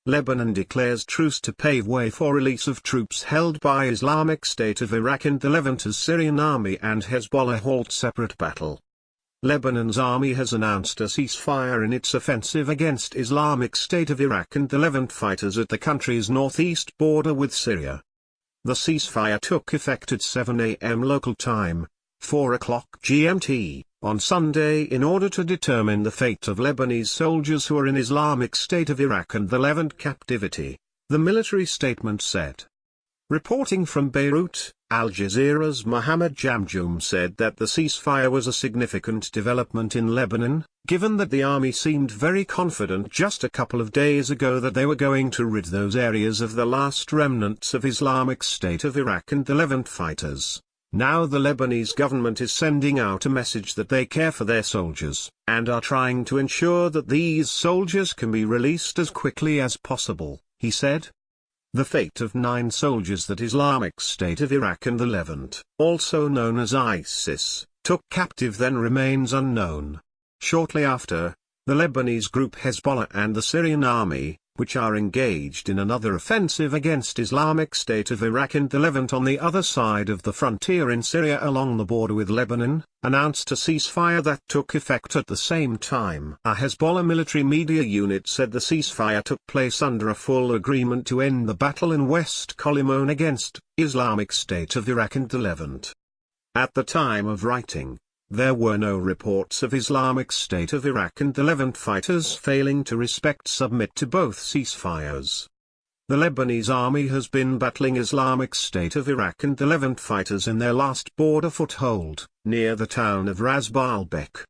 Lebanon declares truce to pave way for release of troops held by Islamic State of Iraq and the Levant as Syrian army and Hezbollah halt separate battle. Lebanon's army has announced a ceasefire in its offensive against Islamic State of Iraq and the Levant fighters at the country's northeast border with Syria. The ceasefire took effect at 7 a.m. local time, 4 o'clock GMT, on Sunday in order to determine the fate of Lebanese soldiers who are in Islamic State of Iraq and the Levant captivity, the military statement said. Reporting from Beirut, Al Jazeera's Mohammed Jamjoom said that the ceasefire was a significant development in Lebanon, given that the army seemed very confident just a couple of days ago that they were going to rid those areas of the last remnants of Islamic State of Iraq and the Levant fighters. Now the Lebanese government is sending out a message that they care for their soldiers, and are trying to ensure that these soldiers can be released as quickly as possible, he said. The fate of 9 soldiers that Islamic State of Iraq and the Levant, also known as ISIS, took captive then remains unknown. Shortly after, the Lebanese group Hezbollah and the Syrian army, which are engaged in another offensive against Islamic State of Iraq and the Levant on the other side of the frontier in Syria along the border with Lebanon, announced a ceasefire that took effect at the same time. A Hezbollah military media unit said the ceasefire took place under a full agreement to end the battle in West Colimon against Islamic State of Iraq and the Levant. At the time of writing, there were no reports of Islamic State of Iraq and the Levant fighters failing to submit to both ceasefires. The Lebanese army has been battling Islamic State of Iraq and the Levant fighters in their last border foothold, near the town of Ras Baalbek.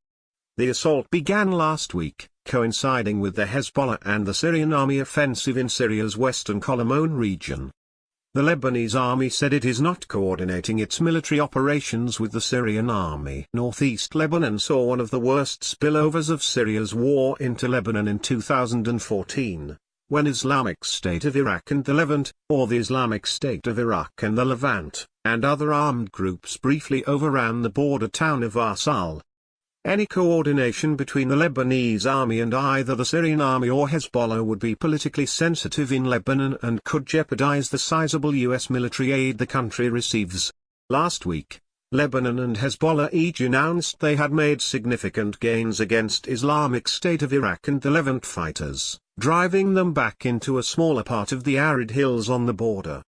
The assault began last week, coinciding with the Hezbollah and the Syrian army offensive in Syria's western Colimon region. The Lebanese army said it is not coordinating its military operations with the Syrian army. Northeast Lebanon saw one of the worst spillovers of Syria's war into Lebanon in 2014, when Islamic State of Iraq and the Levant, or the Islamic State of Iraq and the Levant, and other armed groups briefly overran the border town of ISIL. Any coordination between the Lebanese army and either the Syrian army or Hezbollah would be politically sensitive in Lebanon and could jeopardize the sizable U.S. military aid the country receives. Last week, Lebanon and Hezbollah each announced they had made significant gains against Islamic State of Iraq and the Levant fighters, driving them back into a smaller part of the arid hills on the border.